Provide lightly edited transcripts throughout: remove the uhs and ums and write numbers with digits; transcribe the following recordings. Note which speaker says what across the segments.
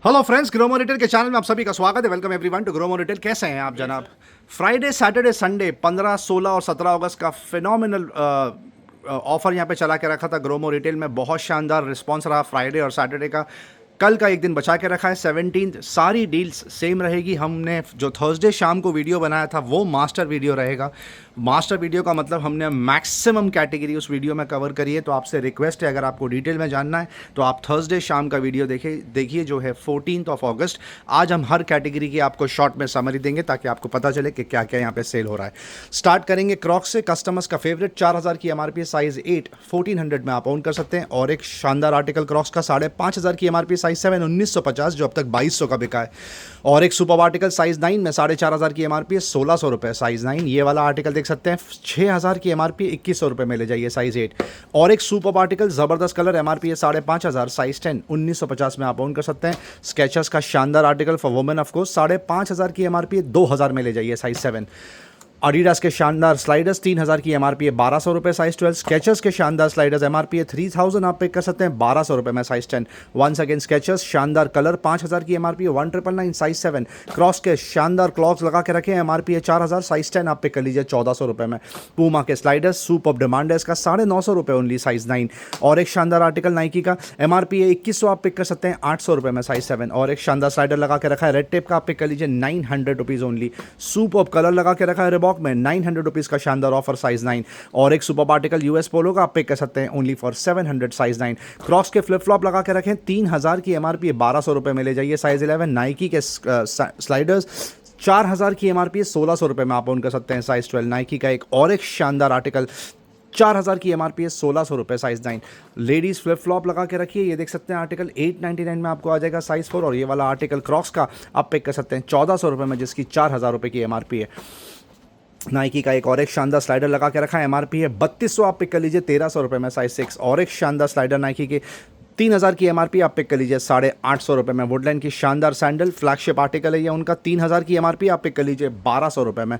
Speaker 1: Hello friends, grow monitor के channel में आप सभी का स्वागत है। Welcome everyone to grow monitor. कैसे हैं आप जनाब? फ्राइडे, सैटरडे, संडे 15, 16 और 17 अगस्त का फिनोमिनल ऑफर यहाँ पे चला के रखा था ग्रोमो रिटेल में। बहुत शानदार रिस्पांस रहा फ्राइडे और सैटरडे का। कल का एक दिन बचा के रखा है 17। सारी डील्स सेम रहेगी। हमने जो थर्सडे शाम को वीडियो बनाया था वो मास्टर वीडियो रहेगा। मास्टर वीडियो का मतलब हमने मैक्सिमम कैटेगरी उस वीडियो में कवर करी है। तो आपसे रिक्वेस्ट है, अगर आपको डिटेल में जानना है तो आप थर्सडे शाम का वीडियो देखिए जो है 14 अगस्त। आज हम हर कैटेगरी की आपको शॉर्ट में समरी देंगे ताकि आपको पता चले कि क्या क्या यहाँ पे सेल हो रहा है। स्टार्ट करेंगे क्रॉक्स से। कस्टमर्स का फेवरेट 4000 की एमआरपी, साइज 8 1400 में आप ओन कर सकते हैं। और एक शानदार आर्टिकल क्रॉक्स का 5500 की एमआरपी, साइज 7 1950, जो अब तक 2200 का बिका है। और एक सुपर आर्टिकल साइज 9 में 4500 की एमआरपी है, 1600 रुपये साइज 9। ये वाला आर्टिकल देख सकते हैं 6000 की एमआरपी, 2100 रुपये में ले जाइए, साइज 8। और एक सुपर आर्टिकल जबरदस्त कलर, एमआरपी है 5500, साइज 10 1950 में आप ओन कर सकते हैं। स्केचर्स का शानदार आर्टिकल फॉर वुमेन ऑफकोर्स 5500 की एमआरपी है, 2000 में ले जाइए, साइज 7। एडिडास के शानदार स्लाइडर्स 3000 की एमआरपी है, 1200 रुपये, साइज 12। स्केचर्स के शानदार स्लाइडर्स एमआरपी है 3000, आप पिक कर सकते हैं 1200 रुपये में, साइज 10। वंस अगेन स्केचर्स शानदार कलर 5000 की एमआरपी है, 1999, साइज 7। क्रॉस के शानदार क्लॉक्स लगा के रखे हैं, एमआरपी है 4000, साइज 10, आप पिक कर लीजिए 1400 रुपये में। पूमा के स्लाइडर्स सुपर डिमांड है इसका, 950 रुपये ओनली, साइज 9। और एक शानदार आर्टिकल नाइकी का, एमआरपी है 2100, आप पिक कर सकते हैं 800 रुपये में, साइज 7। और एक शानदार स्लाइडर लगा के रखा है रेड टेप का, आप पिक कर लीजिए 900 रुपीज़ ओनली। सुपर कलर लगा के रखा है रिबॉक में, 900 रुपीज़ का शानदार ऑफर, साइज 9। और एक सुपर आर्टिकल यूएस पोलो का आप पिक कर सकते हैं ओनली फॉर 700, साइज 9। क्रॉक्स के फ्लिप फ्लॉप लगा के रखें, 3000 की एमआरपी है, 1200 रुपये में ले जाइए, साइज 11। नाइकी के स्लाइडर्स 4000 की एमआरपी है, 1600 रुपये में आप ओन कर सकते हैं, साइज 12। नाइकी का एक और एक शानदार आर्टिकल 4000 की एमआरपी है, 1600 रुपये, साइज 9। लेडीज़ फ्लिप फ्लॉप लगा के रखिए, ये देख सकते हैं आर्टिकल 899 में आपको आ जाएगा, साइज 4। और ये वाला आर्टिकल क्रॉक्स का आप पिक कर सकते हैं 1400 रुपये में, जिसकी 4000 रुपये की एमआरपी है। नाइकी का एक और एक शानदार स्लाइडर लगा के रखा है, एमआरपी है 3200, आप पिक कर लीजिए 1300 रुपये में, साइज 6। और एक शानदार स्लाइडर नाइकी के 3000 की एमआरपी, आप पिक कर लीजिए 850 रुपये में। वुडलैंड की शानदार सैंडल फ्लैगशिप आर्टिकल है ये उनका, 3000 की एमआरपी, आप पिक कर लीजिए 1200 रुपये में।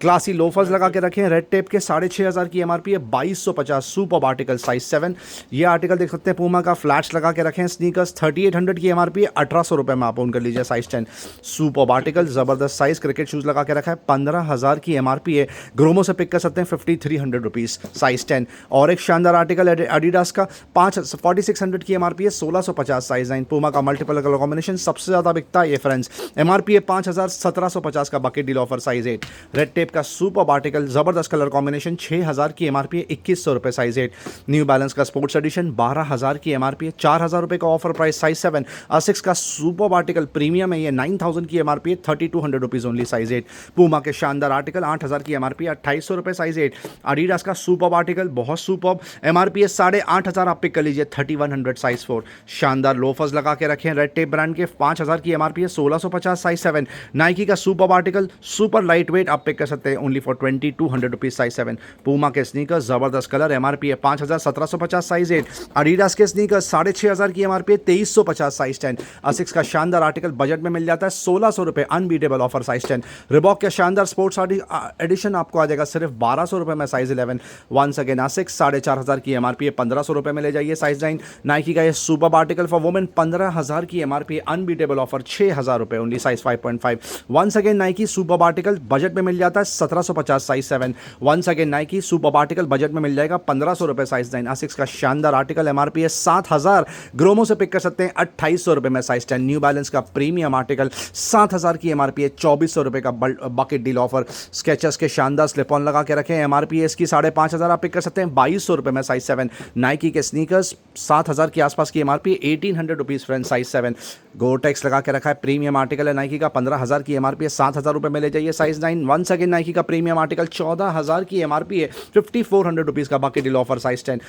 Speaker 1: क्लासी लोफर्स लगा के रखे हैं रेड टेप के, 6500 की एमआरपी है, 2250, सुपर आर्टिकल, साइज 7। ये आर्टिकल देख सकते हैं पूमा का, फ्लैट्स लगा के रखे हैं स्नीकर्स, 3800 की एमआरपी है, 1800 रुपये में आप ओन कर लीजिए, साइज 10। सुपर आर्टिकल जबरदस्त साइज क्रिकेट शूज़ लगा के रखा है, 15000 की एमआरपी है, ग्रोमो से पिक कर सकते हैं 5300 रुपीज़, साइज 10। और एक शानदार आर्टिकल एडिडास का 4600 की एमआरपी है, 1650, साइज 9। पूमा का मल्टीपल कलर कॉम्बिनेशन सबसे ज़्यादा बिकता है ये फ्रेंड्स, एमआरपी है 5000, 1750 का bucket deal offer, size 8। Red Tape का सुपर आर्टिकल जबरदस्त कलर कॉम्बिनेशन 6000 की एमआरपी है, 2100 रुपये, साइज 8। न्यू बैलेंस का स्पोर्ट्स एडिशन 12000 की एमआरपी है, 4000 रुपये का ऑफर प्राइस, साइज 7। asics का सुपर आर्टिकल प्रीमियम है, ये 9000 की एमआरपी है, 3200 रुपीज़ ओनली, साइज 8। पूमा के शानदार आर्टिकल 8000 की एमआरपी है, 2800 रुपये, साइज 8। एडिडास का सुपर आर्टिकल बहुत सुपर, एमआरपी है 8500, आप पिक कर लीजिए 3100, साइज 4। शानदार लोफर्स लगा के रखे हैं रेड टेप ब्रांड के, 5000 की एमआरपी है, 1650, साइज 7। नाइकी का super article super light wait, आप पिक कर सकते हैं only for 2200 rupees, size 7। Puma के स्नीकर्स जबरदस्त कलर, एमआरपी है 5000, 1750, साइज 8। एडिडास के स्नीकर्स 6500 की एमआरपी है, 2350, साइज 10। asics का शानदार आर्टिकल बजट में मिल जाता है 1600 रुपये, अनबीटेबल ऑफर, साइज 10। रिबॉक के शानदार स्पोर्ट्स एडिशन आपको आ जाएगा सिर्फ 1200 रुपये में, साइज 11। वंस अगेन asics 4500 की एमआरपी है, 1500 रुपये में ले जाइए, साइज 9। नाइकी का ये सुपर आर्टिकल फॉर वुमेन 15000 की एमआरपी है, अनबीटेबल ऑफर, 6000 रुपये only, size 5.5। Once again Nike super article budget में मिल जाता है 1750, size 7। Once again Nike super article budget में मिल जाएगा 1500 रुपये, साइज 9। asics का शानदार आर्टिकल एमआरपी है 7000, ग्रोमो से पिक कर सकते हैं 2800 रुपये में, साइज 10। न्यू बैलेंस का प्रीमियम आर्टिकल 7000 की एमआरपी है, 2400 रुपये का बकेट डील ऑफर। स्केचर्स के शानदार स्लिप ऑन लगा के रखे हैं, एमआरपी है इसकी 5500, आप पिक कर सकते हैं 2200 रुपये में, साइज 7। नाइकी के स्नीकर्स 7000 के आसपास की एमआरपी, 1800 रुपीज़ फ्रेंड, साइज 7। गोटेक्स लगा के रखा है, प्रीमियम आर्टिकल है नाइकी का, 15000 की एमआरपी है, 7000 रुपये में ले जाइए, साइज 9। वंस अगेन नाइकी का प्रीमियम आर्टिकल 14000 की एमआरपी है, 5400 रुपीज़ का bucket deal offer, size 10।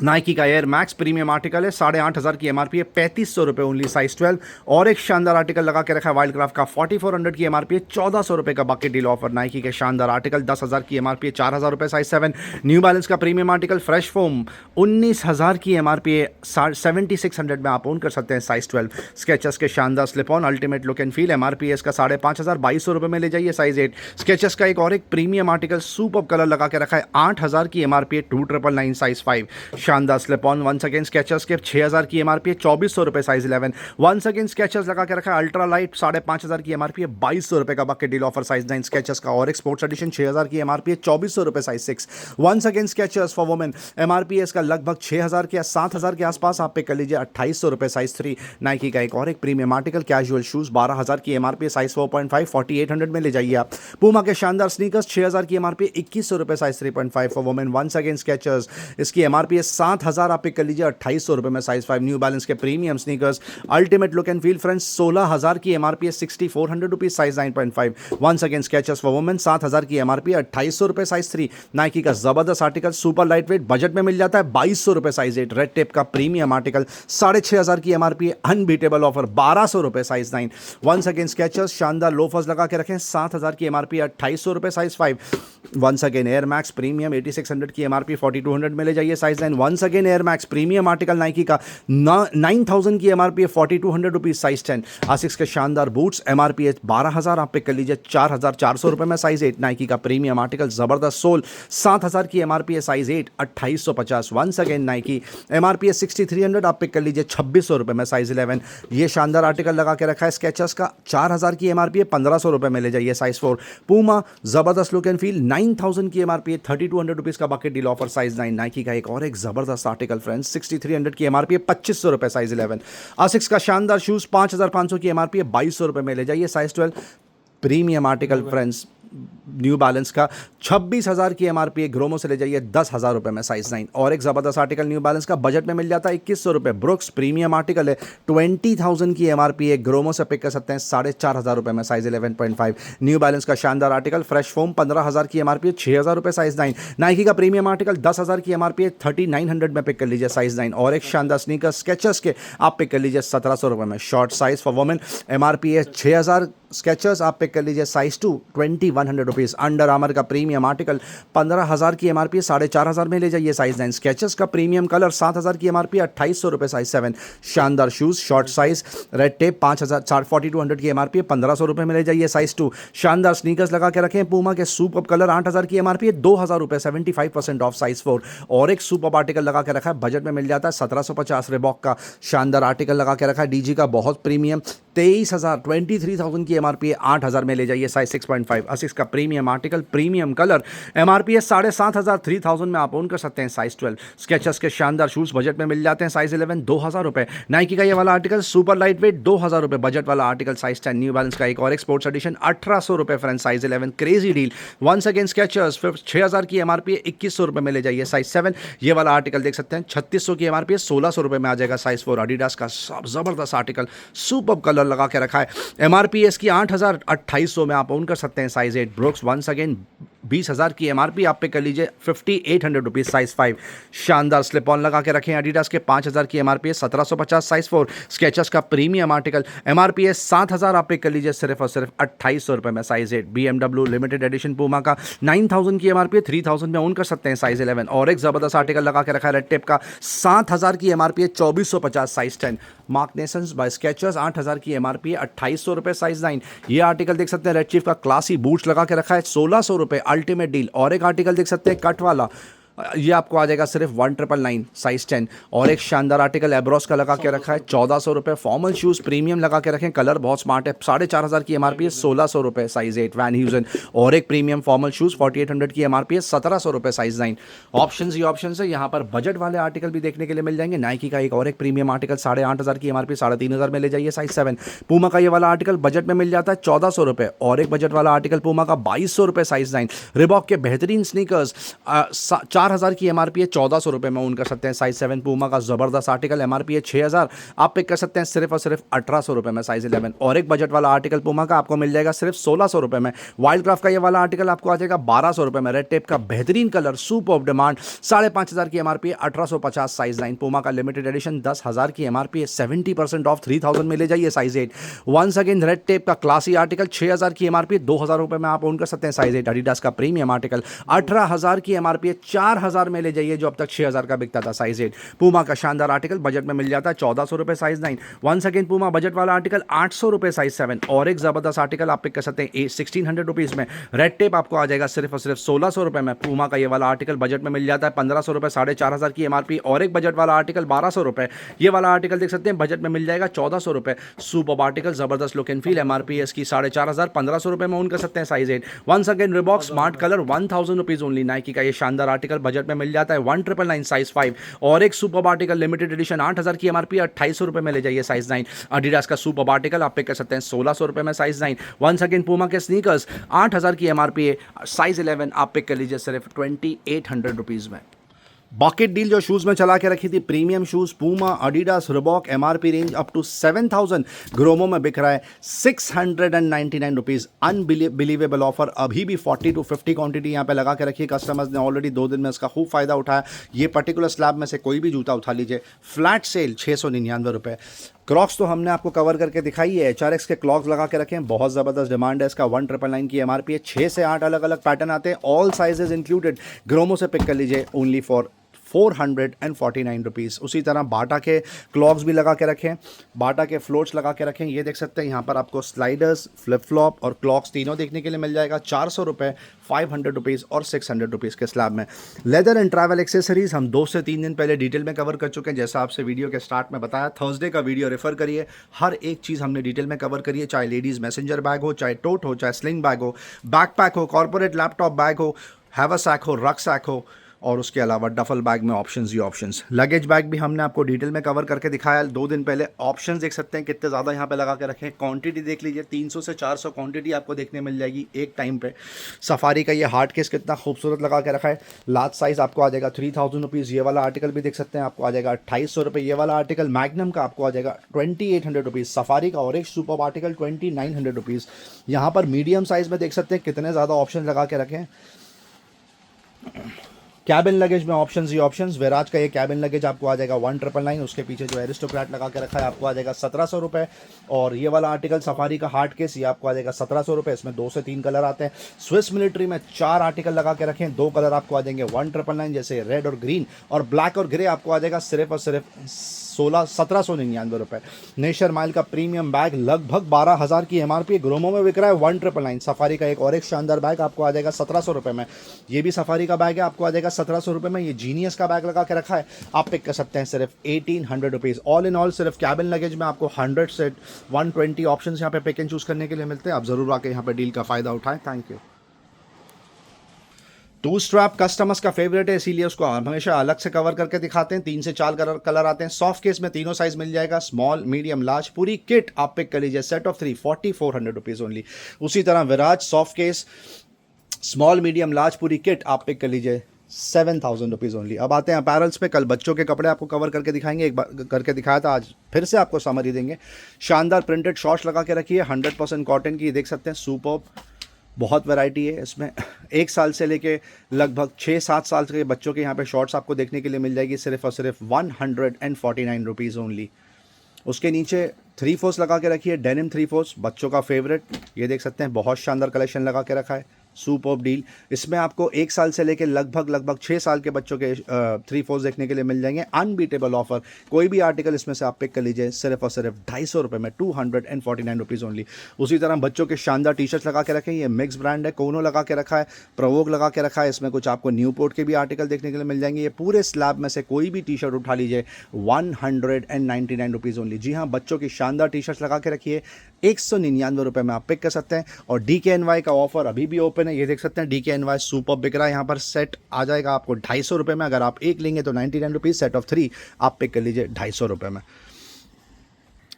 Speaker 1: Nike का एयर मैक्स प्रीमियम आर्टिकल है, 8500 की एमआरपी है, 3500 रुपये ओनली, साइज 12। और एक शानदार आर्टिकल लगा के रखा है वाइल्ड क्राफ्ट का, 4400 की एमआरपी है, 1400 रुपये का बकेट डील ऑफर। नाइकी के शानदार आर्टिकल 10000 की एमआरपी है, 4000 रुपये, साइज 7। न्यू बैलेंस का प्रीमियम आर्टिकल फ्रेश फोम 19000 की एमआरपी है, 7600 में आप ओन कर सकते हैं, साइज 12। स्केचर्स के शानदार slip on ultimate look and feel, MRP है इसका 5500, 2200 रुपये में ले जाइए, साइज 8। स्केचर्स का एक और एक प्रीमियम आर्टिकल सुपर कलर लगा के रखा है, 8000 की एमआरपी है, 2999, साइज 5। शानदार slip on once again Skechers के 6000 की एमआरपी है, 2400 रुपये साइज 11। वंस अगेन स्केचर्स लगा के रखा है अल्ट्रा लाइट, 5500 की एमआरपी है, 2200 रुपये का bucket deal offer size 9 Skechers का। और एक स्पोर्ट्स एडिशन 6000 की एमआरपी है, 2400 रुपये size 6। Once again Skechers for women, MRP है इसका लगभग 6000 के 7000 के आसपास, आप पे कर लीजिए 2800 रुपये साइज 3। नाइकी का एक और एक प्रीमियम आर्टिकल कैजुअल शूज 12000 की एमआरपी है, साइज 4.5, 4800 में ले जाइए आप। पूमा के शानदार स्नीकर्स 6000 की एमआरपी, 2100 रुपये size 3.5 for women. Once again Skechers, इसकी एमआरपी है 7000, आप पिक कर लीजिए 2800 रुपये में साइज 5। न्यू बैलेंस के premium sneakers ultimate look and feel friends, 16000 की एमआरपी है, 6400 rupees size 9.5। Once again Skechers for women 7000 की एमआरपी, 2800 रुपये साइज 3। नाइकी का जबरदस्त article super light weight budget में मिल जाता है, 2200 रुपये साइज 8। रेड टेप का प्रीमियम आर्टिकल 6500 की एमआरपी है, अनबीटेबल ऑफर 1200 रुपये साइज 9। वंस अगेन स्केचर्स शानदार लोफर्स लगा के रखें, 7000 की एमआरपी, 2800 रुपये size 5। Once again Air Max premium 8600 की एमआरपी, 4200 में ले जाइए size 9। Once again Air Max premium article Nike का 9000 की एमआरपी है, 4200 रुपीज साइज 10। आसिक्स के शानदार बूट्स एमआरपी है 12000, आप पिक कर लीजिए 4400 रुपये में साइज 8। नाइकी का प्रीमियम आर्टिकल जबरदस्त सोल 7000 की एमआरपी है, size 8, 2850। Once again Nike MRP है 6300, आप पिक कर लीजिए 2600 रुपये में साइज 11। ये शानदार आर्टिकल लगा के रखा है स्केचर्स का, 4000 की एमआरपी है, 1500 रुपये में ले जाइए साइज 4। पूमा जबरदस्त लुक एंड फील 9000 की एमआरपी है, 3200 रुपीज का bucket deal offer size 9। Nike का एक और एक जबरदस्त आर्टिकल फ्रेंड्स, 6300 की एमआरपी है, 2500 रुपये साइज 11। आसिक्स का शानदार शूज 5500 की एमआरपी है, 2200 रुपये में ले जाइए size 12। Premium article friends new balance का 26,000 की एमआरपी है, ग्रोमो से ले जाइए 10,000 रुपये में साइज 9। और एक ज़बरदस्त आर्टिकल न्यू बैलेंस का बजट में मिल जाता है 2100 रुपये, ब्रुक्स प्रीमियम आर्टिकल है, 20,000 की एमआरपी है, ग्रोमो से पिक कर सकते हैं 4500 रुपये में साइज 11.5। न्यू बैलेंस का शानदार आर्टिकल फ्रेश फोम 15,000 की एमआरपी है, 6,000 रुपये साइज 9। नाइकी का प्रीमियम आर्टिकल 10,000 की एमआरपी है, 3900 में पिक कर लीजिए साइज 9। और एक शानदार स्नीकर स्केचर्स के आप पिक कर लीजिए 1700 रुपये में, short size for women MRP है 6,000, स्केचर्स आप पिक कर लीजिए साइज 2, 2100 रुपीज़। अंडर आर्मर का प्रीमियम आर्टिकल 15,000 की एमआरपी है, 4500 में ले जाइए साइज 9। स्केचर्स का प्रीमियम कलर 7,000 की एमआरपी, 2800 रुपये साइज 7। शानदार shoes short size red tape 4200 की एमआरपी है, 1500 रुपये में ले जाइए साइज 2। शानदार स्नीकर्स लगा के रखें पूमा के सुपर कलर 8000 की एमआरपी है, 2000 रुपये 75% ऑफ साइज 4। और एक सुपर आर्टिकल लगा के रखा है, बजट में मिल जाता है 1750 रिबॉक का शानदार आर्टिकल लगा के रखा है, डीजी का बहुत प्रीमियम 23,000 की एमआरपी है, 8,000 में ले जाइए साइज 6.5। असिक्स का premium article premium colour MRP है 7,500, 3,000 में आप ओन कर सकते हैं साइज 12। स्केचर्स के शानदार शूज बजट में मिल जाते हैं साइज 11, 2,000 रुपये। नाइकी का ये वाला आर्टिकल सुपर लाइट वेट 2,000 रुपये, बजट वाला आर्टिकल साइज 10। न्यू बैलेंस का एक और एक स्पोर्ट्स एडिशन 1,800 रुपये friend, size 11, crazy deal. Once again Skechers 6,000 की एमआरपी है, 2100 रुपये में ले जाइए साइज 7। ये वाला आर्टिकल देख सकते हैं 3600 की एमआरपी है, 1600 रुपये में आ जाएगा साइज 4। एडिडास का जबरदस्त आर्टिकल सुपर कलर लगा के रखा है, एमआरपी इसकी 8,000, 2800 में आप ओन कर सकते हैं साइज 8। ब्रुक्स वंस अगेन 20,000 की एमआरपी आप पे कर लीजिए 5,800 रुपीज़ साइज 5। शानदार स्लिप ऑन लगा के रखें एडिडास के, 5,000 की एमआरपी है, 1,750 साइज 4। स्केचर्स का प्रीमियम आर्टिकल एमआरपी है 7,000, आप पे कर लीजिए सिर्फ और सिर्फ 2,800 रुपये में size 8। BMW limited edition Puma का 9,000 की एमआरपी है, 3,000 में ओन कर सकते हैं साइज 11। और एक ज़बरदस्त आर्टिकल लगा के रखा है रेड टेप का, 7,000 की एमआरपी है, 2,450 size 10। Mark Nasons by Skechers 8,000 की एमआरपी है, 2,800 रुपये साइज 9। ये आर्टिकल देख सकते हैं रेड चीफ का क्लासी बूट्स लगा के रखा है, 1,600 रुपये अल्टीमेट डील। और एक आर्टिकल देख सकते हैं कट वाला, ये आपको आ जाएगा सिर्फ 1,999 साइज 10। और एक शानदार आर्टिकल एब्रोस का लगा के रखा है 1,400 रुपये। फॉर्मल शूज़ प्रीमियम लगा के रखें, कलर बहुत स्मार्ट है, 4,500 की एमआरपी है, 1,600 रुपये साइज 8 वैन ह्यूजन। और एक प्रीमियम फॉर्मल शूज़ 4,800 की एमआरपी है, 1,700 रुपये साइज 9। ऑप्शन ही ऑप्शन है यहाँ पर, बजट वाले आर्टिकल भी देखने के लिए मिल जाएंगे। नाइकी का एक और एक प्रीमियम आर्टिकल 8,500 की एमआरपी, 3,500 में ले जाइए साइज 7। पूमा का ये वाला आर्टिकल बजट में मिल जाता है 1,400 रुपये। और एक बजट वाला आर्टिकल पूमा का 2,200 रुपये साइज 9। रिबॉक के बेहतरीन स्नीकर्स 4,000 की एमआरपी है, 1,400 रुपये में ओन कर सकते हैं साइज 7। पूमा का जबरदस्त आर्टिकल एमआरपी है 6,000, आप पिक कर सकते हैं सिर्फ और सिर्फ 1,800 रुपये में साइज 11। और एक बजट वाला आर्टिकल पूमा का आपको मिल जाएगा सिर्फ 1,600 रुपये में। वाइल्ड क्राफ्ट का ये वाला आर्टिकल आपको आ जाएगा 1,200 रुपये में। रेड टेप का बेहतरीन कलर सुपर ऑफ डिमांड, 5,500 की एमआरपी है, 1,850 साइज 9। पूमा का लिमिटेड एडिशन 10,000 की एमआरपी है, 70% ऑफ, 3,000 में ले जाइए size 8। Once again Red Tape का क्लासी आर्टिकल 6,000 की एमआरपी, 2,000 रुपये में आप ओन कर सकते हैं साइज 8। एडिडास का प्रीमियम आर्टिकल 18,000 की एमआरपी है, 4000 में ले जाइए, जो अब तक 6000 का बिकता था। साइज 8 पूमा का शानदार आर्टिकल बजट में मिल जाता है 1400 रुपये size 9। One second Puma budget वाला आर्टिकल 800 रुपये साइज 7। और एक जबरदस्त आर्टिकल आप पिक कर सकते हैं 1600 रुपीज़ में, रेड टेप आपको आ जाएगा सिर्फ और सिर्फ 1600 रुपये में। पूमा का ये वाला आर्टिकल बजट में मिल जाता है 1500 रुपये, 4500 की एमआरपी। और एक बजट वाला आर्टिकल 1200 रुपये, ये वाला आर्टिकल देख सकते हैं बजट में मिल जाएगा 1400 रुपये। सुपर आर्टिकल जबरदस्त लुक एंड फील, एमआरपी है इसकी 4500, 1500 रुपये में ओन कर सकते हैं size 8। One second Reebok smart colour 1000 rupees only. Nike का ये शानदार आर्टिकल बजट में मिल जाता है 1999 साइज 5। और एक सुपर आर्टिकल लिमिटेड एडिशन 8000 की एमआरपी, 2800 रुपये में ले जाइए साइज 9। एडिडास का सुपर आर्टिकल आप पिक कर सकते हैं 1600 रुपये में साइज 9। वन सेकेंड पूमा के स्नीकर्स 8000 की एमआरपी है, साइज 11 आप पिक कर लीजिए सिर्फ 2800 रुपीज़ में। बकेट डील जो शूज़ में चला के रखी थी, premium shoes Puma Adidas Reebok MRP range up to 7000, Gromo में बिक रहा है 699 रुपीज़। अनबिलीवेबल ऑफर, अभी भी 40 to 50 क्वांटिटी यहाँ पे लगा के रखी है। कस्टमर्स ने ऑलरेडी 2 दिन में इसका खूब फायदा उठाया। ये पर्टिकुलर स्लैब में से कोई भी जूता उठा लीजिए, फ्लैट सेल 699 रुपये। क्रॉक्स तो हमने आपको कवर करके दिखाई है, HRX के क्लॉक्स लगा के रखे हैं, बहुत ज़बरदस्त डिमांड है इसका। 1999 की एमआरपी है, 6 से 8 अलग अलग पैटर्न आते हैं, ऑल साइजेस इंक्लूडेड। ग्रोमो से पिक कर लीजिए ओनली फॉर 449 रुपीज़। उसी तरह बाटा के क्लॉक्स भी लगा के रखें, बाटा के फ्लोट्स लगा के रखें। ये देख सकते हैं यहाँ पर आपको स्लाइडर्स, फ्लिप फ्लॉप और क्लॉक्स तीनों देखने के लिए मिल जाएगा 400 रुपये, 500 रुपीज़ और 600 रुपीज़ के स्लैब में। लेदर एंड ट्रैवल एक्सेसरीज हम 2 से 3 दिन पहले डिटेल में कवर कर चुके हैं, जैसा आपसे वीडियो के स्टार्ट में बताया। थर्सडे का वीडियो रेफर करिए, हर एक चीज़ हमने डिटेल में कवर करी है, चाहे लेडीज़ मैसेंजर बैग हो, चाहे टोट हो, चाहे स्लिंग बैग हो, बैकपैक हो, कॉर्पोरेट लैपटॉप बैग हो, हैवरसैक हो, रक्सैक हो, और उसके अलावा डफल बैग में ऑप्शंस ही ऑप्शंस। लगेज बैग भी हमने आपको डिटेल में कवर करके दिखाया 2 दिन पहले। ऑप्शंस देख सकते हैं कितने ज़्यादा यहाँ पे लगा के रखें। क्वांटिटी देख लीजिए, 300 से 400 क्वांटिटी आपको देखने मिल जाएगी एक टाइम पे। सफारी का ये हार्ड केस कितना खूबसूरत लगा के रखा है, लार्ज साइज़ आपको आ जाएगा 3000 रुपीज़। ये वाला आर्टिकल भी देख सकते हैं आपको आ जाएगा 2800 रुपये। ये वाला आर्टिकल मैग्नम का आपको आ जाएगा 2800 रुपीज़। सफारी का और एक सुपर आर्टिकल 2900 रुपीज़। यहाँ पर मीडियम साइज़ में देख सकते हैं कितने ज़्यादा ऑप्शन लगा के रखें। कैबिन लगेज में ऑप्शंस ही ऑप्शंस। विराज का ये कैबिन लगेज आपको आ जाएगा 1999। उसके पीछे जो एरिस्टोक्रेट लगा के रखा है आपको आ जाएगा 1700 रुपये। और ये वाला आर्टिकल सफारी का हार्ड केस ये आपको आ जाएगा 1700 रुपये। इसमें 2 से 3 कलर आते हैं। स्विस मिलिट्री में 4 आर्टिकल लगा के रखें, 2 कलर आपको आ जाएंगे 1999, जैसे रेड और ग्रीन, और ब्लैक और ग्रे आपको आ जाएगा सिर्फ और सिर्फ 1799 रुपये। नेशर माइल का प्रीमियम बैग लगभग 12000 की एमआरपी, ग्रोमो में बिक रहा है 1999। सफारी का एक और एक शानदार बैग आपको आ जाएगा 1700 रुपये में। ये भी सफारी का बैग है, आपको आ जाएगा 1700 रुपये में। ये जीनियस का बैग लगा के रखा है, आप पिक कर सकते हैं सिर्फ 1800 रुपीज़। ऑल इन ऑल सिर्फ कैबिन लगेज में आपको 100 से 120 ऑप्शन यहाँ पे पिक एंड चूज़ करने के लिए मिलते हैं। आप ज़रूर आके यहाँ पे डील का फ़ायदा उठाएं। Thank you. 2 स्ट्रैप कस्टमर्स का फेवरेट है, इसीलिए उसको हम हमेशा अलग से कवर करके दिखाते हैं। 3 से 4 कलर आते हैं। सॉफ्ट केस में तीनों साइज मिल जाएगा, स्मॉल, मीडियम, लार्ज। पूरी किट आप पिक कर लीजिए, सेट ऑफ 3 4400 रुपीज़ ओनली। उसी तरह Viraj soft case, small, medium, large पूरी किट आप पिक कर लीजिए 7000 रुपीज़ ओनली। अब आते हैं अपैरल्स पे। कल बच्चों के कपड़े आपको कवर करके दिखाएंगे, एक बार करके दिखाया था, आज फिर से आपको समरी देंगे। शानदार प्रिंटेड शॉर्ट्स लगा के रखी है, 100% कॉटन की, देख सकते हैं सुपर्ब। बहुत वैरायटी है इसमें। 1 साल से लेके लगभग 6-7 साल के बच्चों के यहाँ पे शॉर्ट्स आपको देखने के लिए मिल जाएगी सिर्फ और सिर्फ 149 रुपीज़ ओनली। उसके नीचे 3/4 लगा के रखी है, डेनिम 3/4 बच्चों का फेवरेट। ये देख सकते हैं बहुत शानदार कलेक्शन लगा के रखा है, सुपर्ब डील। इसमें आपको 1 साल से लेकर लगभग 6 साल के बच्चों के 3/4 देखने के लिए मिल जाएंगे। अनबीटेबल ऑफर, कोई भी आर्टिकल इसमें से आप पिक कर लीजिए सिर्फ और सिर्फ 250 रुपये में, 249 रुपीज़ ओनली। उसी तरह बच्चों के शानदार टी शर्ट्स लगा के रखें, ये मिक्स ब्रांड है, कोनो लगा के रखा है, प्रवोक लगा के रखा है। इसमें कुछ आपको न्यूपोर्ट के भी आर्टिकल देखने के लिए मिल जाएंगे। ये पूरे स्लैब में से कोई भी टी शर्ट उठा लीजिए 199 रुपीज़ ओनली। जी हाँ, बच्चों की शानदार टी शर्ट्स लगा के रखिए 199 रुपये में आप पिक कर सकते हैं। और DKNY का ऑफर अभी भी ओपन है, ये देख सकते हैं DKNY सुपर बिक रहा है। यहाँ पर सेट आ जाएगा आपको 250 रुपये में, अगर आप एक लेंगे तो 99 रुपीज़, सेट ऑफ 3 आप पिक कर लीजिए 250 रुपये में।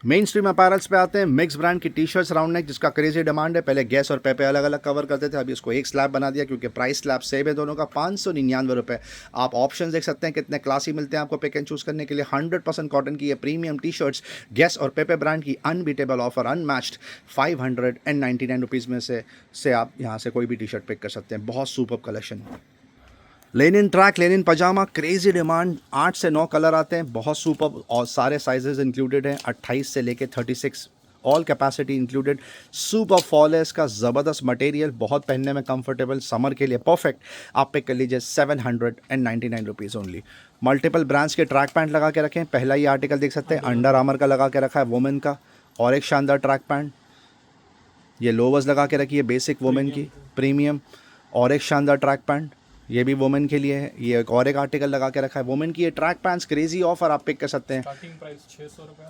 Speaker 1: मेन स्ट्रीम अपैरल्स पे आते हैं। मिक्स ब्रांड की टी शर्ट्स राउंड नेक जिसका क्रेजी डिमांड है। पहले गैस और पेपे अलग अलग कवर करते थे, अभी इसको एक स्लैब बना दिया क्योंकि प्राइस स्लैब सेम है दोनों का। 599 रुपये। आप ऑप्शन देख सकते हैं कितने क्लासी मिलते हैं आपको पिक एंड चूज़ करने के लिए। 100% कॉटन की ये प्रीमियम टी शर्ट्स, गैस और पेपे ब्रांड की अनबीटेबल ऑफर, अनमैच्ड 599 रुपीज़ में से आप यहाँ से कोई भी टी शर्ट पिक कर सकते हैं। बहुत super collection. Linen track, linen पजामा, क्रेजी डिमांड, 8 से 9 कलर आते हैं, बहुत सुपर और सारे साइजेस इंक्लूडेड हैं, 28 से लेके 36 all capacity included. Super fall है इसका, ज़बरदस्त मटेरियल, बहुत पहनने में कंफर्टेबल, समर के लिए परफेक्ट। आप पिक कर लीजिए 799 रुपीज़ ओनली। मल्टीपल ब्रांड्स के ट्रैक पैंट लगा के रखें। पहला ये आर्टिकल देख सकते हैं, अंडर आर्मर का लगा के रखा है वुमेन का, और एक शानदार ट्रैक पैंट। ये लोवर्स लगा के रखी है बेसिक वुमेन की प्रीमियम, और एक शानदार ट्रैक पैंट, ये भी वुमेन के लिए है। ये और एक आर्टिकल लगा के रखा है वुमेन की। ये ट्रैक पैंट्स क्रेजी ऑफर आप पिक कर सकते हैं।
Speaker 2: स्टार्टिंग प्राइस 600 रुपये,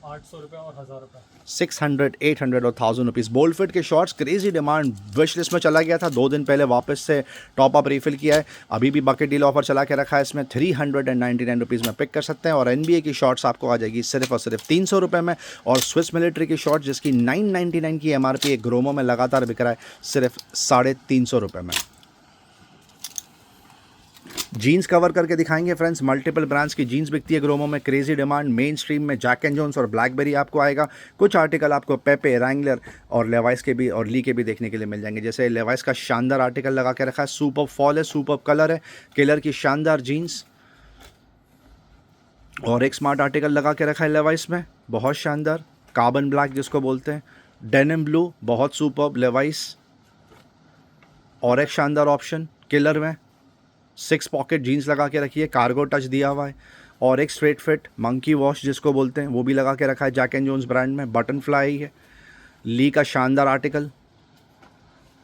Speaker 2: 800 रुपये और 1000 रुपये।
Speaker 1: 600, 800 और 1000 रुपीज़। बोल्ड फिट के shorts crazy demand, wish list में चला गया था, 2 दिन पहले वापस से टॉप अप रिफिल किया है। अभी भी बकेट डील ऑफर चला के रखा है इसमें। 399 रुपीज़ में पिक कर सकते हैं। और NBA की शॉर्ट्स आपको आ जाएगी सिर्फ और सिर्फ 300 रुपये में। और स्विस मिलिट्री की शॉर्ट जिसकी 999 की MRP एक ग्रोमो में लगातार बिक रहा है सिर्फ 350 रुपये में। जीन्स कवर करके दिखाएंगे फ्रेंड्स। मल्टीपल ब्रांड्स की जीन्स बिकती है ग्रोमो में, क्रेजी डिमांड। मेन स्ट्रीम में जैक एंड जोन्स और ब्लैकबेरी आपको आएगा। कुछ आर्टिकल आपको पेपे, रैंगलर और लेवाइस के भी और ली के भी देखने के लिए मिल जाएंगे। जैसे लेवाइस का शानदार आर्टिकल लगा के रखा है, सुपर फॉल है, सुपर कलर है, किलर की शानदार जीन्स। और एक स्मार्ट आर्टिकल लगा के रखा है लेवाइस में, बहुत शानदार, कार्बन ब्लैक जिसको बोलते हैं, डेनिम ब्लू, बहुत सुपर लेवाइस। और एक शानदार ऑप्शन किलर में 6 पॉकेट जीन्स लगा के रखी है, कार्गो टच दिया हुआ है। और एक स्ट्रेट फिट मंकी वॉश जिसको बोलते हैं वो भी लगा के रखा है जैक एंड जोन्स ब्रांड में, बटन फ्लाई है, ली का शानदार आर्टिकल।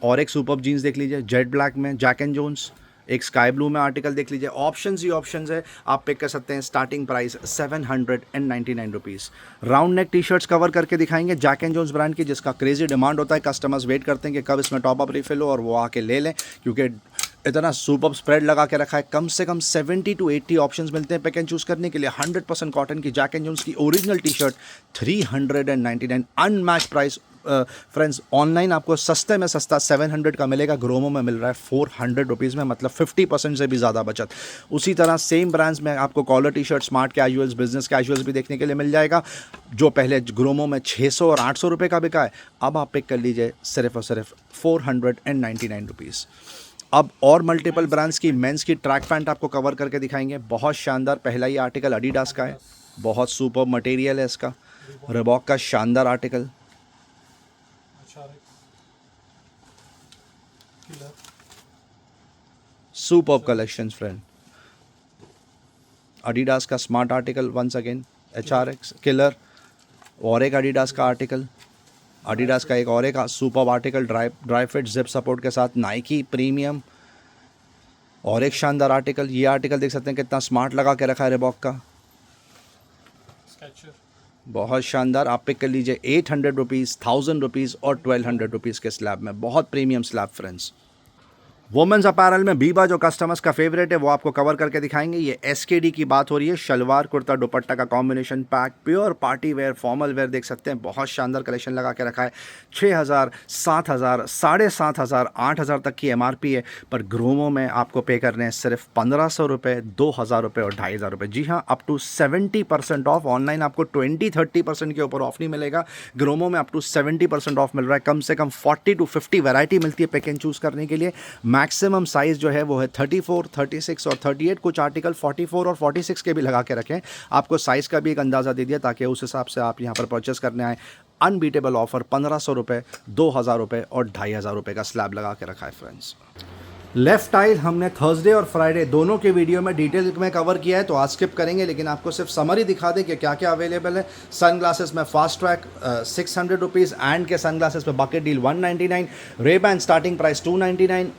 Speaker 1: और एक सुपर जीन्स देख लीजिए जेट ब्लैक में जैक एंड जोन्स। एक स्काई ब्लू में आर्टिकल देख लीजिए। ऑप्शंस ही ऑप्शंस है, आप पिक कर सकते हैं। Starting price 799 rupees. Round neck T shirts cover करके दिखाएंगे जैक एंड जोन्स ब्रांड की, जिसका क्रेजी डिमांड होता है। कस्टमर्स वेट करते हैं कि कब इसमें टॉप अप रिफिल हो और वो आके ले लें, क्योंकि इतना सुपर स्प्रेड लगा के रखा है। कम से कम 70 to 80 ऑप्शंस मिलते हैं पिक एंड चूज़ करने के लिए। 100% कॉटन की जैक एंड जोन्स की original T shirt 399, unmatch price. Friends online आपको सस्ते में सस्ता 700 का मिलेगा, ग्रोमो में मिल रहा है 400 रुपीज़ में, मतलब 50% से भी ज़्यादा बचत। उसी तरह सेम ब्रांड्स में आपको collar T shirt, smart casuals, business casuals भी देखने के लिए मिल जाएगा। जो पहले ग्रोमो में 600 और 800 रुपये का बिका है, अब आप पिक कर लीजिए सिर्फ और सिर्फ 499 रुपीज़। अब और मल्टीपल ब्रांड्स की मेंस की ट्रैक पैंट आपको कवर करके दिखाएंगे, बहुत शानदार। पहला ही आर्टिकल एडिडास का है, बहुत सुपर मटेरियल है इसका। रिबॉक का शानदार article, super collections friend. Adidas का smart article once again, HRX killer. और एक एडिडास का आर्टिकल, एडिडास का एक और एक super article dry fit zip support के साथ, नाइकी प्रीमियम। और एक शानदार आर्टिकल, ये आर्टिकल देख सकते हैं कितना स्मार्ट लगा के रखा है रिबॉक का, बहुत शानदार। आप पिक कर लीजिए 800 रुपीज़, 1000 रुपीज़ और 1200 रुपीज़ के स्लैब में, बहुत premium slab friends. Women's apparel में बीबा जो कस्टमर्स का फेवरेट है वो आपको कवर करके दिखाएंगे। ये SKD की बात हो रही है, शलवार कुर्ता दुपट्टा का combination pack, pure party wear, formal wear देख सकते हैं, बहुत शानदार कलेक्शन लगा के रखा है। 6000, 7000, 7500, 8000 तक की MRP है, पर ग्रोमो में आपको पे करने हैं सिर्फ 1500 रुपये, 2000 रुपये और 2500 रुपये। जी हाँ, अप टू 70% ऑफ। ऑनलाइन आपको 20-30% के ऊपर ऑफ नहीं मिलेगा, ग्रोमो में अप टू 70% ऑफ मिल रहा है। कम से कम 40 to 50 वैरायटी मिलती है पिक एंड चूज़ करने के लिए। मैक्सिमम साइज़ जो है वो है 34, 36 और 38। कुछ आर्टिकल 44 और 46 के भी लगा के रखें। आपको साइज़ का भी एक अंदाज़ा दे दिया ताकि उस हिसाब से आप यहाँ पर परचेस करने आए। अनबीटेबल ऑफर, 1500 रुपये, 2000 रुपये और 2500 रुपये का स्लैब लगा के रखा है फ्रेंड्स। लेफ्ट आइल हमने थर्सडे और फ्राइडे दोनों के वीडियो में डिटेल में कवर किया है, तो आज स्किप करेंगे, लेकिन आपको सिर्फ समरी दिखा दें कि क्या क्या अवेलेबल है। सन ग्लासेस में फास्ट ट्रैक 600 रुपीज़, एंड के सन ग्लासेस पे bucket deal 199, Ray-Ban starting price 299,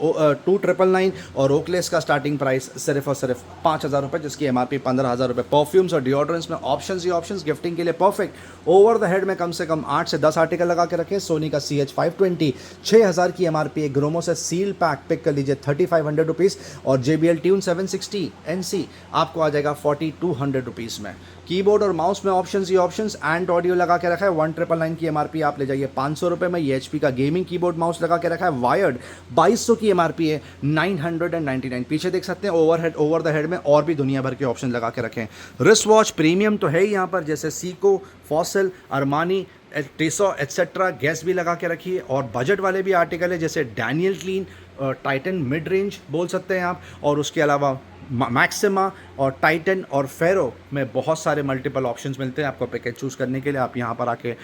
Speaker 1: 2999 और ओकलेस का स्टार्टिंग प्राइस सिर्फ और सिर्फ 5000 रुपये, जिसकी MRP 15000 रुपये। परफ्यूम्स और डिओड्रेंट्स में ऑप्शंस ही ऑप्शंस, गिफ्टिंग के लिए परफेक्ट। ओवर द हेड में कम से कम 8 से 10 आर्टिकल लगा के रखें। सोनी का CH520 6000 की MRP, ग्रोमो से सील पैक पिक कर लीजिए 3500 रुपीज़, और JBL ट्यून 760 NC आपको आ जाएगा 4200 रुपीज़ में। कीबोर्ड और माउस में options he options, and audio लगा के रखा है 1999 की MRP, आप ले जाइए 500 रुपये में। ये HP का गेमिंग कीबोर्ड माउस लगा के रखा है वायर्ड, 2200 की MRP है, 999। पीछे देख सकते हैं ओवर द हेड में और भी दुनिया भर के ऑप्शन लगा के रखें। रिस्ट वॉच प्रीमियम तो है ही यहाँ पर, जैसे Seiko, Fossil, Armani, Tissot etcetera, Gas भी लगा के रखिए। और बजट वाले भी आर्टिकल है, जैसे Daniel clean, Titan mid range बोल सकते हैं आप, और उसके अलावा मैक्सिमा और टाइटन और फेरो में बहुत सारे मल्टीपल ऑप्शंस मिलते हैं आपको पैकेज चूज़ करने के लिए। आप यहाँ पर आके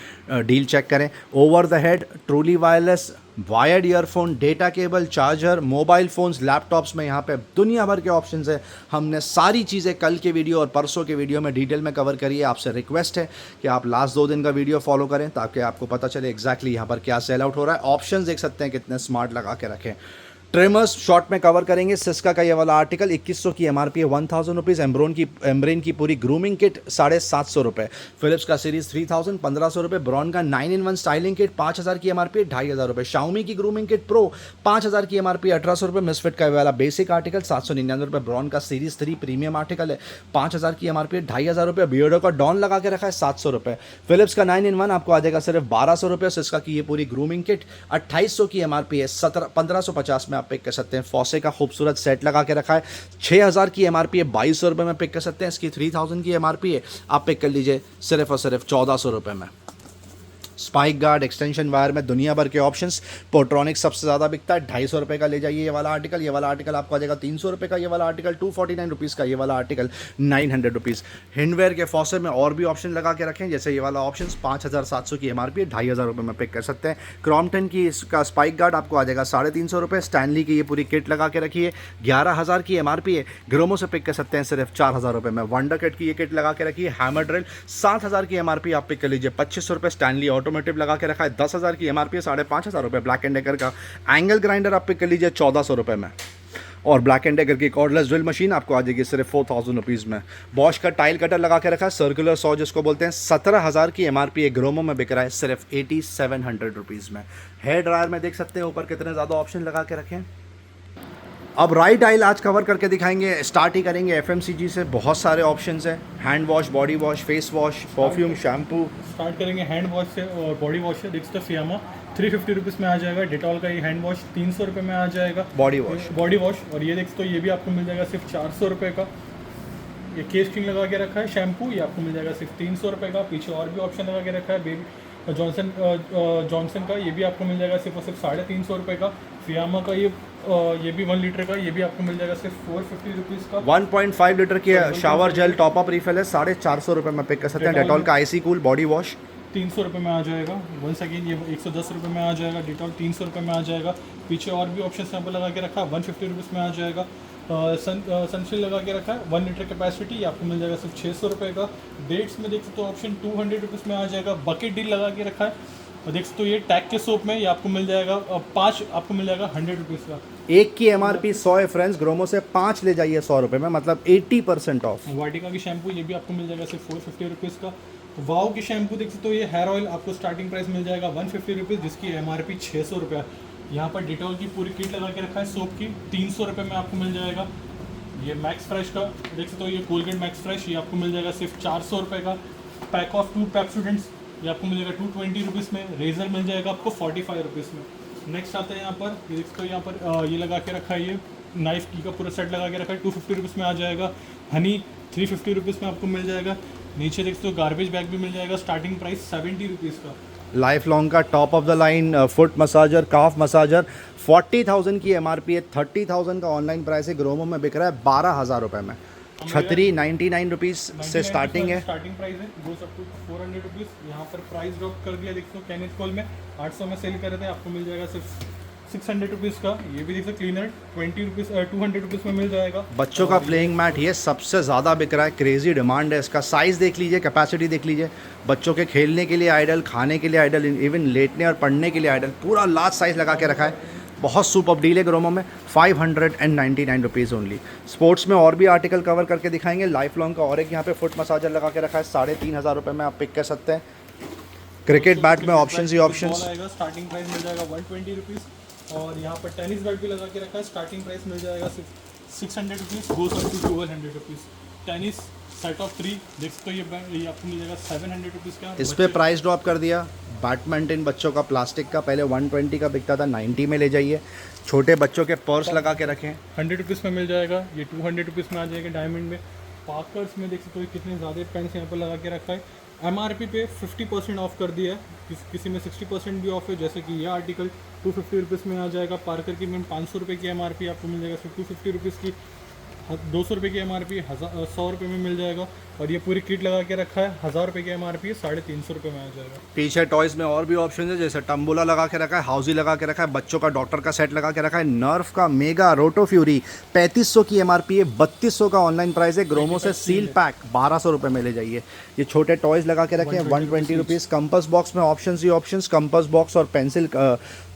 Speaker 1: डील चेक करें। Over the head, truly wireless, wired earphone, data cable, charger, mobile phones, laptops में यहाँ पे दुनिया भर के ऑप्शंस है। हमने सारी चीज़ें कल के वीडियो और परसों के वीडियो में डिटेल में कवर करी है। आपसे रिक्वेस्ट है कि आप लास्ट 2 दिन का वीडियो फॉलो करें ताकि आपको पता चले एग्जैक्टली यहाँ पर क्या सेल आउट हो रहा है। ऑप्शंस देख सकते हैं कितने स्मार्ट लगा के रखें। ट्रिमर्स शॉर्ट में कवर करेंगे। सिस्का का ये वाला आर्टिकल 2100 की एमआरपी है, 1000 रुपीज़। एम्ब्रेन की पूरी ग्रूमिंग किट 750 रुपये। फिलिप्स का सीरीज 3000, 1500 रुपये। ब्रॉन का 9-in-1 स्टाइलिंग किट 5000 की एमआरपी, 2500 रुपये। शाओमी की ग्रूमिंग किट प्रो 5000 की एमआरपी, 1800 रुपये। मिसफिट का ये वाला बेसिक आर्टिकल 799 रुपये। ब्रॉन का सीरीज 3 प्रीमियम आर्टिकल है, 5000 की एमआरपी, 2500 रुपये। बियर्डो का डॉन लगा के रखा है 700 रुपये। फिलिप्स का 9-in-1 आपको आ जाएगा सिर्फ 1200 रुपये। सिस्का की ये पूरी ग्रूमिंग किट 2800 की एमआरपी है, 1550 में आप पिक कर सकते हैं। फॉसे का खूबसूरत सेट लगा के रखा है, 6000 की एमआरपी है, 2200 रुपये में पिक कर सकते हैं। इसकी 3000 की एमआरपी है, आप पिक कर लीजिए सिर्फ और सिर्फ 1400 रुपये में। स्पाइक गार्ड, एक्सटेंशन वायर में दुनिया भर के ऑप्शंस। पोर्ट्रॉनिक सबसे ज़्यादा बिकता है, 250 रुपये का ले जाइए ये वाला आर्टिकल। ये वाला आर्टिकल आपको आ जाएगा 300 रुपये का। ये वाला आर्टिकल 249 रुपीज़ का। ये वाला आर्टिकल 900 रुपीज़। हिंडवेयर के फॉसे में और भी ऑप्शन लगा के रखें, जैसे ये वाला ऑप्शन 5700 की एमआरपी है, 2500 रुपये में पिक कर सकते हैं। क्रॉम्पटन की इसका स्पाइक गार्ड आपको आ जाएगा 350 रुपये। स्टैनली की ये पूरी किट लगा के रखिए, 11000 की एमआरपी है, ग्रोमो से पिक कर सकते हैं सिर्फ 4000 रुपये में। वंडर किट की ये किट लगा के रखिए। हैमर ड्रिल 7000 की एमआरपी, आप पिक कर लीजिए 2500 रुपये। स्टैनली ऑटोमेटिव लगा के रखा है, 10,000 की एमआरपी है, 5500 रुपये। ब्लैक एंड डेकर का एंगल ग्राइंडर आप पिक कर लीजिए 1400 रुपये में। और ब्लैक एंड डेकर की कॉर्डलेस ड्रिल मशीन आपको आ जाएगी सिर्फ 4000 रुपीज़ में। बॉश का टाइल कटर लगा के रखा है, सर्कुलर सॉ जिसको बोलते हैं, 17000 की एमआरपी है, ग्रोमो में बिक रहा है सिर्फ 8700 रुपीज़ में। हेयर ड्रायर में देख सकते हैं ऊपर कितने ज़्यादा ऑप्शन लगा के रखे हैं। अब राइट आइल आज कवर करके दिखाएंगे। स्टार्ट ही करेंगे एफएमसीजी से। बहुत सारे ऑप्शंस हैं, hand wash, body wash, face wash, perfume, shampoo.
Speaker 2: Start करेंगे हैंड वॉश से और बॉडी वॉश से। देखते फियामा 350 रुपीज़ में आ जाएगा। डेटॉल का ये हैंड वॉश 300 रुपये में आ जाएगा।
Speaker 1: बॉडी वॉश
Speaker 2: और ये देखते तो ये भी आपको मिल जाएगा सिर्फ 400 रुपये का। ये केस किंग लगा के रखा है शैम्पू, ये आपको मिल जाएगा सिर्फ 300 रुपये का। पीछे और भी ऑप्शन लगा के रखा है बेबी जॉनसन का, ये भी आपको मिल जाएगा सिर्फ और सिर्फ 350 रुपये का। फियामा का ये भी 1 लीटर का, ये भी आपको मिल जाएगा सिर्फ 450 रुपीज़ का।
Speaker 1: 1.5 लीटर की shower gel top up refill है, 450 रुपये में पिक कर सकते हैं। डेटॉल का आईसी कूल बॉडी वॉश
Speaker 2: 300 रुपये में आ जाएगा। वंस अगेन ये 110 रुपये में आ जाएगा। डिटॉल 300 रुपये में आ जाएगा। पीछे और भी ऑप्शन यहाँ पर लगा के रखा है, 150 रुपीज़ में आ जाएगा। सनशील्ड लगा के रखा है, 1 लीटर कैपेसिटी, ये आपको मिल जाएगा सिर्फ 600 रुपये का। डेट्स में देख सकते हो ऑप्शन 200 रुपीज़ में आ जाएगा। बकेट डील लगा के रखा है और देख सकते हो ये टैग के सोप में ये आपको मिल जाएगा 5 आपको मिल जाएगा 100 रुपीज़ का।
Speaker 1: एक की एमआरपी 100 है फ्रेंड्स, ग्रोमो से 5 ले जाइए 100 रुपये में, मतलब 80% ऑफ।
Speaker 2: वाटिका की शैम्पू ये भी आपको मिल जाएगा सिर्फ 450 रुपीज़ का। वाओ की शैम्पू देख सकते हो, ये हेयर ऑयल आपको स्टार्टिंग प्राइस मिल जाएगा 150 रुपीज़, जिसकी एमआरपी 600 रुपये। यहाँ पर डिटॉल की पूरी किट लगा के रखा है सोप की, 300 रुपये में आपको मिल जाएगा। ये मैक्स फ्रेश का देख सकते हो, ये कोलगेट मैक्स फ्रेश, ये आपको मिल जाएगा सिर्फ 400 रुपये का। पैक ऑफ 2 पेप्सोडेंट्स ये आपको मिल जाएगा 220 रुपीज़ में। रेजर मिल जाएगा आपको 45 रुपीज़ में। नेक्स्ट आता है यहाँ पर, ये देख सकते हो यहाँ पर ये लगा के रखा है, ये नाइफ की का पूरा सेट लगा के रखा है, 250 रुपीज़ में आ जाएगा। हनी 350 रुपीज़ में आपको मिल जाएगा। नीचे देख सकते हो गार्बेज बैग भी मिल जाएगा, स्टार्टिंग प्राइस 70 रुपीज़ का।
Speaker 1: लाइफ लॉन्ग का top of the line foot massager, calf massager 40,000 की एमआरपी है, 30,000 का ऑनलाइन प्राइस है, ग्रोमो में बिक रहा है 12,000 रुपये में। छतरी 99 रुपीज़ से स्टार्टिंग है।
Speaker 2: स्टार्टिंग प्राइस है, गो सब टू 400 रुपीज़। यहाँ पर प्राइस ड्रॉप कर दिया, देखते हो कैनेट कॉल में 800 में सेल कर रहे थे, आपको मिल जाएगा सिर्फ 600 रुपीज़ का। ये भी देख सकते क्लीनर 200 रुपीज़ में मिल जाएगा।
Speaker 1: बच्चों का प्लेइंग मैट ये सबसे ज़्यादा बिक रहा है, क्रेजी डिमांड है इसका। साइज़ देख लीजिए, कैपेसिटी देख लीजिए। बच्चों के खेलने के लिए आइडल, खाने के लिए आइडल, इवन लेटने और पढ़ने के लिए आइडल, पूरा लार्ज साइज़ लगा के रखा है। बहुत सुपर डील है ग्रोमो में, 599 रुपीज़ ओनली। स्पोर्ट्स में और भी आर्टिकल कवर करके दिखाएंगे। लाइफ लॉन्ग का और एक यहाँ पे फुट मसाजर लगा के रखा है, 3500 रुपये में आप पिक कर सकते हैं। क्रिकेट बैट में ऑप्शंस ही ऑप्शंस।
Speaker 2: स्टार्टिंग प्राइस मिल जाएगा 120 रुपीज़। और यहाँ पर टेनिस बैट भी लगा के रखा है, स्टार्टिंग प्राइस मिल जाएगा सिर्फ 600 rupees, goes up to 1200 rupees. Tennis set of 3 देख सकते हो, ये आपको मिल जाएगा 700 रुपीज़ का।
Speaker 1: इस पर प्राइस ड्रॉप कर दिया। बैडमिंटन बच्चों का प्लास्टिक का पहले 120 का बिकता था, 90 में ले जाइए। छोटे बच्चों के पर्स लगा के रखें,
Speaker 2: 100 रुपीज़ में मिल जाएगा। ये 200 रुपीज़ में आ जाएगा डायमंड में। पार्कर्स में देख सकते हो कितने ज़्यादा पेंस यहाँ पर लगा के रखा है। एमआरपी पे 50% ऑफ कर दिया है, किसी में 60% भी ऑफ है। जैसे कि ये आर्टिकल 250 रुपीज़ में आ जाएगा। पार्कर की में 500 रुपये की एमआरपी आपको मिल जाएगा सिर्फ 250 रुपीज़ की। 200 रुपये की MRP 100 रुपये में मिल जाएगा। और ये पूरी किट लगा के रखा है 1000 रुपये की MRP 350 रुपये में आ जाएगा।
Speaker 1: पीछे टॉयज में और भी ऑप्शन है, जैसे टम्बोला लगा के रखा है, हाउजी लगा के रखा है, बच्चों का डॉक्टर का सेट लगा के रखा है, नर्फ का मेगा रोटो फ्यूरी 3500 की MRP है, 3200 का ऑनलाइन प्राइस है। ग्रोमो से सील पैक 1200 रुपये में ले जाइए। ये छोटे टॉयज लगा के रखे हैं 120 रुपीज़। कंपस बॉक्स में ऑप्शंस ही ऑप्शंस, कंपस बॉक्स और पेंसिल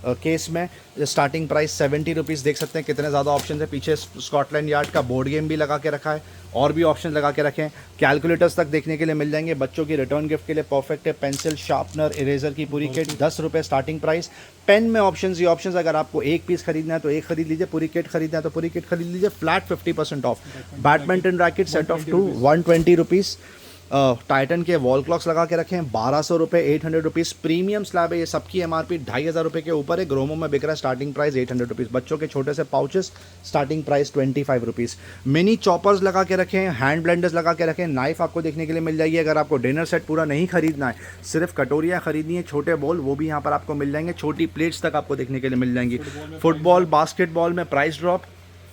Speaker 1: केस में स्टार्टिंग प्राइस 70 रुपीज़। देख सकते हैं कितने ज़्यादा ऑप्शन है। पीछे स्कॉटलैंड यार्ड का बोर्ड गेम भी लगा के रखा है, और भी ऑप्शन लगा के रखे हैं। कैलकुलेटर्स तक देखने के लिए मिल जाएंगे। बच्चों की रिटर्न गिफ्ट के लिए परफेक्ट है। पेंसिल, शार्पनर, इरेजर की पूरी किट 10 रुपये स्टार्टिंग प्राइस। पेन में ऑप्शंस ही ऑप्शंस, अगर आपको एक पीस खरीदना है तो एक खरीद लीजिए, पूरी किट खरीदना है तो पूरी किट खरीद लीजिए, flat 50% of. Badminton racket set of 2 120 rupees. Titan के वॉल क्लॉक्स लगा के रखे हैं 1200 रुपये, 800 रुपीज़। प्रीमियम स्लैब है, ये सबकी MRP 2500 रुपये के ऊपर है। ग्रोमो में बिक रहा है स्टार्टिंग प्राइस 800 रुपीज़। बच्चों के छोटे से pouches starting price 25 rupees. Mini choppers लगा के रखे हैं, हैंड ब्लेंडर्स लगा के रखे हैं। नाइफ आपको देखने के लिए मिल जाएगी। अगर आपको डिनर सेट पूरा नहीं खरीदना है, सिर्फ कटोरियाँ खरीदनी है, छोटे बॉल, वो भी यहाँ पर आपको मिल जाएंगे। छोटी प्लेट्स तक आपको देखने के लिए मिल जाएंगी। फुटबॉल, बास्केटबॉल में प्राइस ड्रॉप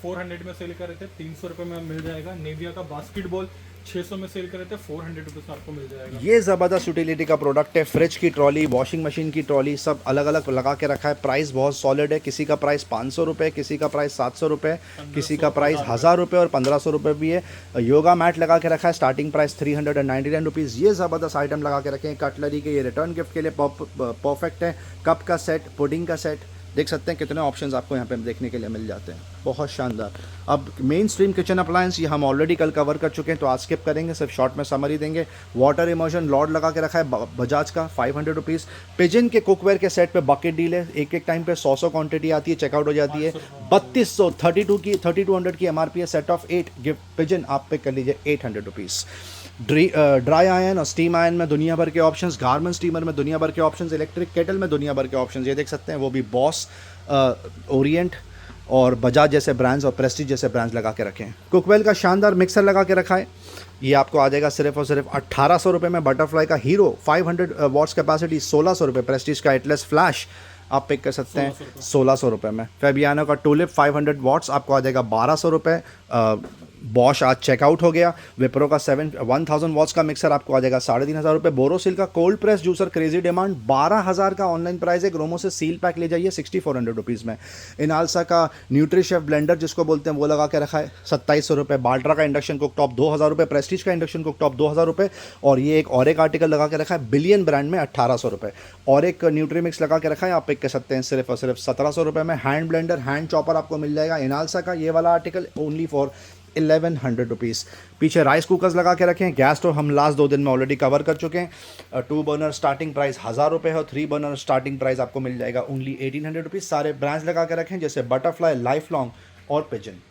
Speaker 2: 400 में सेल कर रहे थे, 300 रुपये में मिल जाएगा। नेविया का बास्केटबॉल 600 में सेल कर रहे थे, 400 रुपीज़ में आपको मिल जाएगा।
Speaker 1: ये ज़बरदस्त यूटिलिटी का प्रोडक्ट है। फ्रिज की ट्रॉली, वॉशिंग मशीन की ट्रॉली, सब अलग अलग लगा के रखा है। प्राइस बहुत सॉलिड है। किसी का प्राइस 500 रुपये, किसी का प्राइस 700 रुपये, किसी का प्राइस 1000 रुपये और 1500 रुपये भी है। योगा मैट लगा के रखा है, स्टार्टिंग प्राइस 399 रुपीज़। ये ज़बरदस्त आइटम लगा के रखे हैं कटलरी के। ये रिटर्न गिफ्ट के लिए परफेक्ट है। कप का सेट, पुडिंग का सेट, देख सकते हैं कितने ऑप्शंस आपको यहाँ पे देखने के लिए मिल जाते हैं। बहुत शानदार। अब मेन स्ट्रीम किचन अप्लायंस ये हम ऑलरेडी कल कवर कर चुके हैं, तो आज स्किप करेंगे, सिर्फ शॉर्ट में समरी देंगे। वाटर इमर्शन लॉर्ड लगा के रखा है बजाज का 500 रुपीज़। पिजन के कुकवेयर के सेट पे बकेट डील है, एक एक टाइम पे 100 क्वांटिटी आती है, चेकआउट हो जाती है। 3200 3200 की MRP है। सेट ऑफ 8 गिफ्ट पिजन आप पे कर लीजिए 800 रुपीज़। ड्राई आयन और स्टीम आयन में दुनिया भर के ऑप्शंस, गारमेंट स्टीमर में दुनिया भर के ऑप्शंस, इलेक्ट्रिक केटल में दुनिया भर के ऑप्शंस, ये देख सकते हैं। वो भी बॉस, ओरिएंट और बजाज जैसे ब्रांड्स और प्रेस्टीज जैसे ब्रांड्स लगा के रखे हैं। कुकवेल का शानदार मिक्सर लगा के रखा है, ये आपको आ जाएगा सिर्फ और सिर्फ 1800 रुपये में। बटरफ्लाई का हीरो 500 वॉट्स कैपेसिटी 1600 रुपये। प्रेस्टीज का एटलस फ्लैश आप पिक कर सकते हैं 1600 रुपये में। फेबियानो का टूलिप 500 वॉट्स आपको आ जाएगा 1200 रुपये। बॉश आज चेकआउट हो गया। विप्रो का 1000 वॉट्स का मिक्सर आपको आ जाएगा 3500 रुपये। बोरोसिल का cold press juicer crazy demand 12000 का ऑनलाइन प्राइस है। ग्रोमो से सील पैक ले जाइए 6400 रुपीज़ में। इनालसा का न्यूट्रीशेफ ब्लेंडर जिसको बोलते हैं वो लगा के रखा है 2700 रुपये। बाल्ट्रा का इंडक्शन कुक टॉप 2000 रुपये। प्रेस्टीज का इंडक्शन कुक टॉप 2000 रुपये। और ये एक और एक आर्टिकल लगा के रखा है बिलियन ब्रांड में 1800 रुपये। और एक न्यूट्री मिक्स लगा के रखा है, आप पिक कर सकते हैं सिर्फ और सिर्फ 1700 रुपये में। हैंड ब्लेंडर, हैंड चॉपर आपको मिल जाएगा इनालसा का ये वाला आर्टिकल ओनली फॉर 1100 रुपीज़। पीछे राइस कुकर्स लगा के रखे हैं। गैस स्टोव हम लास्ट 2 दिन में ऑलरेडी कवर कर चुके हैं। 2 बर्नर स्टार्टिंग प्राइस 1000 रुपये है और 3 बर्नर स्टार्टिंग प्राइस आपको मिल जाएगा ओनली 1800 रुपीज़। सारे ब्रांड्स लगा के रखें जैसे बटरफ्लाई, लाइफ लॉन्ग और पिजन।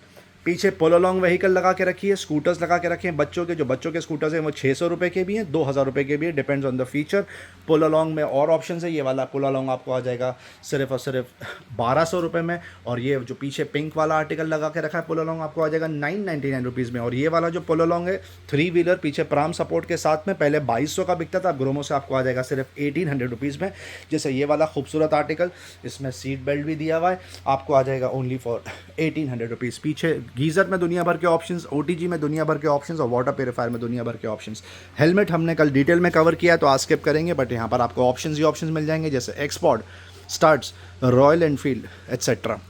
Speaker 1: पीछे पोलोलॉन्ग व्हीकल लगा के रखी है। स्कूटर्स लगा के रखे हैं बच्चों के, जो बच्चों के स्कूटर्स हैं वो 600 रुपये के भी हैं, 2000 रुपये के भी है, डिपेंड्स ऑन द फीचर। पोलोलॉन्ग में और ऑप्शन है। ये वाला पोलोलॉन्ग आपको आ जाएगा सिर्फ और सिर्फ 1200 रुपये में। और ये जो पीछे पिंक वाला आर्टिकल लगा के रखा है पोलोलॉन्ग आपको आ जाएगा 999 रुपीज़ में। और ये वाला जो पोलोलॉन्ग है 3 व्हीलर पीछे प्राम सपोर्ट के साथ में पहले 2200 का बिकता था, अब ग्रोमो से आपको आ जाएगा सिर्फ 1800 रुपीज़ में। जैसे ये वाला खूबसूरत आर्टिकल, इसमें सीट बेल्ट भी दिया हुआ है, आपको आ जाएगा ओनली फॉर 1800 रुपीज़। पीछे गीज़र में दुनिया भर के ऑप्शंस, ओटीजी में दुनिया भर के ऑप्शंस और वाटर प्यूरीफायर में दुनिया भर के ऑप्शंस। हेलमेट हमने कल डिटेल में कवर किया तो आज स्किप करेंगे, बट यहाँ पर आपको ऑप्शंस ही ऑप्शंस मिल जाएंगे जैसे export, studs, royal Enfield etcetera.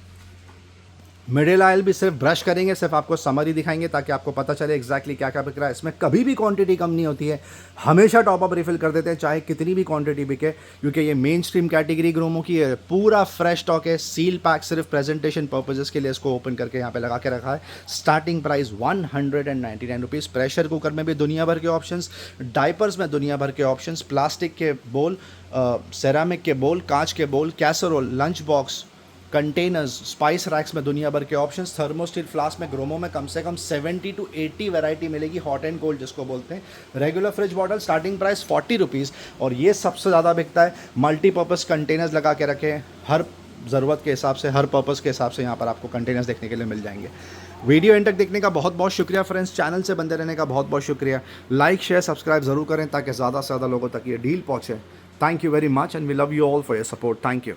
Speaker 1: Middle oil भी सिर्फ ब्रश करेंगे, सिर्फ आपको समरी दिखाएंगे ताकि आपको पता चले एग्जैक्टली क्या क्या बिक रहा है। इसमें कभी भी क्वांटिटी कम नहीं होती है, हमेशा टॉप अप रिफिल कर देते हैं चाहे कितनी भी क्वांटिटी बिके, क्योंकि ये मेन स्ट्रीम कैटेगरी ग्रोमो की है। पूरा फ्रेश स्टॉक है, सील पैक, सिर्फ प्रेजेंटेशन पर्पजेस के लिए इसको ओपन करके यहाँ पे लगा के रखा है। Starting price 199 rupees. Pressure cooker में भी दुनिया भर के ऑप्शंस, डाइपर्स में दुनिया भर के ऑप्शंस, प्लास्टिक के बोल, सेरामिक के बोल, कांच के bowl, casserole, lunch box, containers, spice racks में दुनिया भर के ऑप्शंस। थर्मोस्टिल फ्लास्क में ग्रोमो में कम से कम 70 to 80 वैरायटी मिलेगी, हॉट एंड कोल्ड जिसको बोलते हैं। Regular fridge bottle starting price 40 rupees. और ये सबसे ज़्यादा बिकता है। मल्टीपर्पज़ कंटेनर्स लगा के रखे हैं, हर ज़रूरत के हिसाब से, हर पर्पज़ के हिसाब से यहाँ पर आपको कंटेनर्स देखने के लिए मिल जाएंगे। वीडियो एंड तक देखने का बहुत बहुत शुक्रिया फ्रेंड्स। चैनल से बंदे रहने का बहुत बहुत शुक्रिया। लाइक, शेयर, सब्सक्राइब ज़रूर करें ताकि ज़्यादा से ज़्यादा लोगों तक ये डील पहुँचे। Thank you very much and we love you all for your support. Thank you.